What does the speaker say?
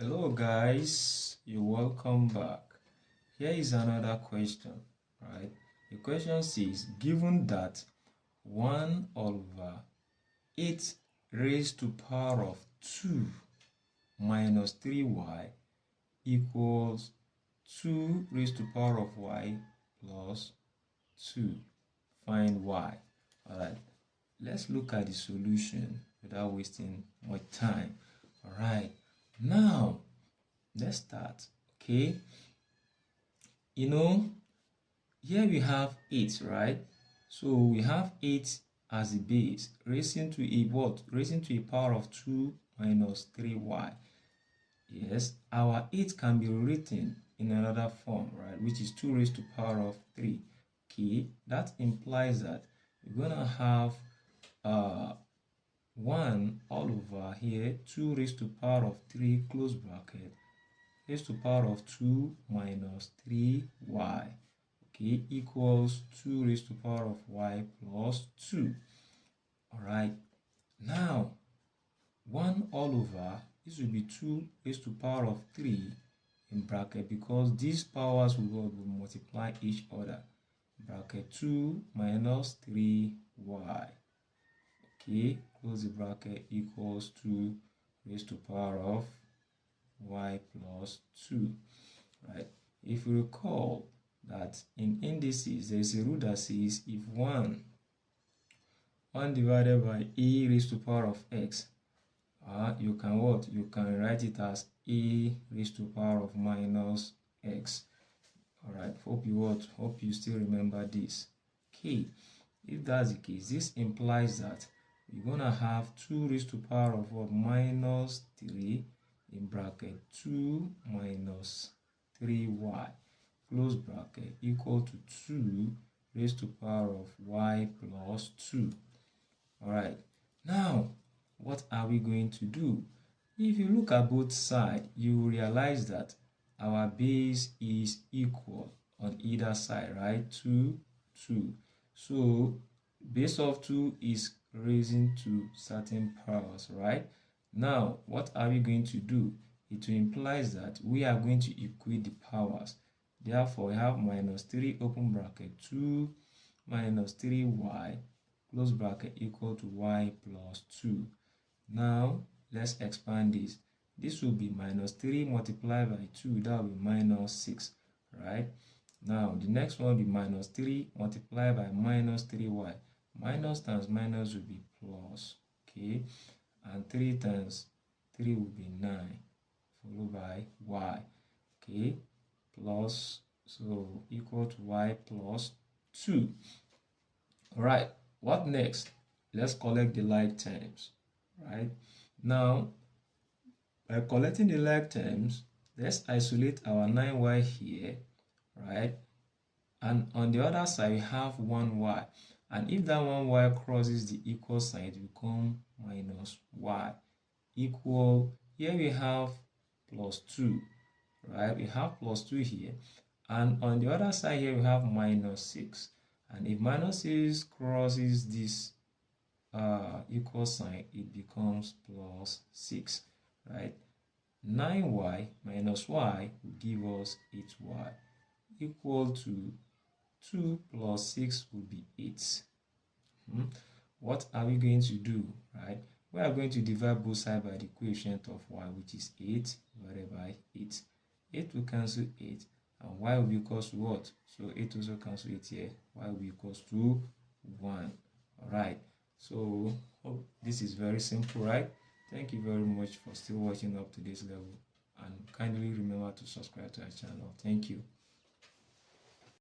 Hello guys, you're welcome back. Here is another question, right? The question says, given that 1 over 8 raised to power of 2 minus 3y equals 2 raised to power of y plus 2. Find y. Alright, let's look at the solution without wasting much time. Alright, now let's start. Okay, here we have 8, right? So we have 8 as the base, raising to a what? Raising to a power of 2 minus 3y. Yes, our 8 can be written in another form, right? Which is 2 raised to power of 3. Okay, that implies that we're gonna have 1 all over here, 2 raised to power of 3, close bracket, raised to power of 2 minus 3y, okay, equals 2 raised to power of y plus 2. All right, now 1 all over, this will be 2 raised to power of 3 in bracket, because these powers will multiply each other, bracket 2 minus 3y, okay, close the bracket, equals 2 raised to power of y plus 2, right? If you recall that in indices there's a rule that says if 1 divided by a raised to power of x, you can write it as a raised to power of minus x. All right, hope you still remember this. Okay, if that's the case, this implies that we're gonna have 2 raised to power of what? Minus 3 in bracket 2 minus 3y, close bracket, equal to 2 raised to power of y plus 2. All right, now what are we going to do? If you look at both sides, you will realize that our base is equal on either side, right? 2, 2. So base of 2 is raising to certain powers, right? Now what are we going to do? It implies that we are going to equate the powers. Therefore we have minus 3 open bracket 2 minus 3y close bracket equal to y plus 2. Now let's expand this. This will be minus 3 multiplied by 2, that will be minus 6, right? Now the next one will be minus 3 multiplied by minus 3y. Minus times minus will be plus, okay? And 3 times 3 will be 9, followed by y, okay? Plus, so equal to y plus 2. All right, what next? Let's collect the like terms, right? Now, by collecting the like terms, let's isolate our 9y here, right? And on the other side, we have 1y. And if that 1y crosses the equal sign, it will become minus y, equal, here we have plus 2, right? We have plus 2 here. And on the other side here, we have minus 6. And if minus 6 crosses this equal sign, it becomes plus 6, right? 9y minus y will give us 8y, equal to 2 plus 6 will be 8. What are we going to do, right? We are going to divide both sides by the coefficient of y, which is 8 divided by 8. 8 will cancel 8, and y will be equals to what? So 8 also cancel 8 here, y will be equals to 1. Alright, so this is very simple, right? Thank you very much for still watching up to this level, and kindly remember to subscribe to our channel. Thank you.